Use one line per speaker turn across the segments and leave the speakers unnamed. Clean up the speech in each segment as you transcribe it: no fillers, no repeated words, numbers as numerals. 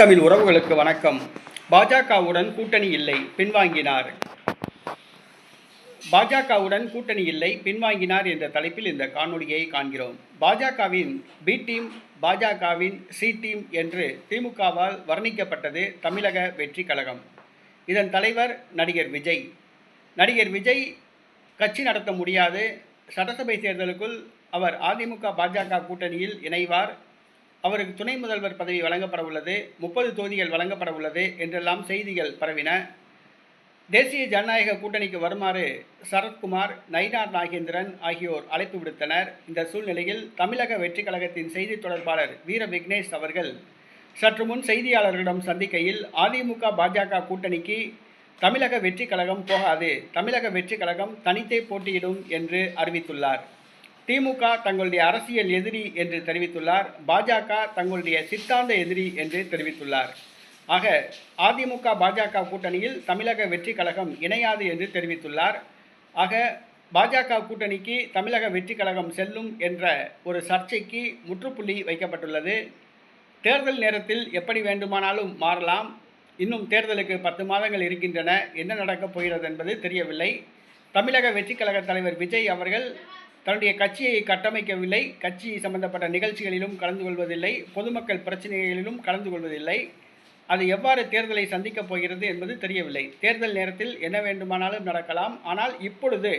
தமிழ் உறவுகளுக்கு வணக்கம். பாஜகவுடன் கூட்டணி இல்லை, பின்வாங்கினார். பாஜகவுடன் கூட்டணி இல்லை, பின்வாங்கினார் என்ற தலைப்பில் இந்த காணொளியை காண்கிறோம். பாஜகவின் பி டீம், பாஜகவின் சி டீம் என்று திமுகவால் வர்ணிக்கப்பட்டது தமிழக வெற்றி கழகம். இதன் தலைவர் நடிகர் விஜய். நடிகர் விஜய் கட்சி நடத்த முடியாது, சட்டசபை தேர்தலுக்குள் அவர் அதிமுக பாஜக கூட்டணியில் இணைவார், அவருக்கு துணை முதல்வர் பதவி வழங்கப்பட உள்ளது, 30 தொகுதிகள் வழங்கப்பட உள்ளது என்றெல்லாம் செய்திகள் பரவின. தேசிய ஜனநாயக கூட்டணிக்கு வருமாறு சரத்குமார், நயினார் நாகேந்திரன் ஆகியோர் அழைப்பு விடுத்தனர். இந்த சூழ்நிலையில் தமிழக வெற்றி கழகத்தின் செய்தி தொடர்பாளர் வீர விக்னேஷ் அவர்கள் சற்று முன் செய்தியாளர்களிடம் சந்திக்கையில், அதிமுக பாஜக கூட்டணிக்கு தமிழக வெற்றி கழகம் போகாது, தமிழக வெற்றி கழகம் தனித்தே போட்டியிடும் என்று அறிவித்துள்ளார். திமுக தங்களுடைய அரசியல் எதிரி என்று தெரிவித்துள்ளார். பாஜக தங்களுடைய சித்தாந்த எதிரி என்று தெரிவித்துள்ளார். ஆக அதிமுக பாஜக கூட்டணியில் தமிழக வெற்றி கழகம் இணையாது என்று தெரிவித்துள்ளார். ஆக பாஜக கூட்டணிக்கு தமிழக வெற்றி கழகம் செல்லும் என்ற ஒரு சர்ச்சைக்கு முற்றுப்புள்ளி வைக்கப்பட்டுள்ளது. தேர்தல் நேரத்தில் எப்படி வேண்டுமானாலும் மாறலாம். இன்னும் தேர்தலுக்கு 10 மாதங்கள் இருக்கின்றன. என்ன நடக்கப் போகிறது என்பது தெரியவில்லை. தமிழக வெற்றி கழக தலைவர் விஜய் அவர்கள் தன்னுடைய கட்சியை கட்டமைக்கவில்லை, கட்சி சம்பந்தப்பட்ட நிகழ்ச்சிகளிலும் கலந்து கொள்வதில்லை, பொதுமக்கள் பிரச்சனைகளிலும் கலந்து கொள்வதில்லை. அது எவ்வாறு தேர்தலை சந்திக்கப் போகிறது என்பது தெரியவில்லை. தேர்தல் நேரத்தில் என்ன வேண்டுமானாலும் நடக்கலாம். ஆனால் இப்பொழுது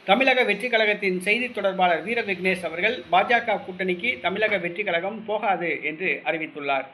தமிழக வெற்றி கழகத்தின் செய்தி தொடர்பாளர் வீர விக்னேஷ் அவர்கள் பாஜக கூட்டணிக்கு தமிழக வெற்றி கழகம் போகாது என்று அறிவித்துள்ளார்.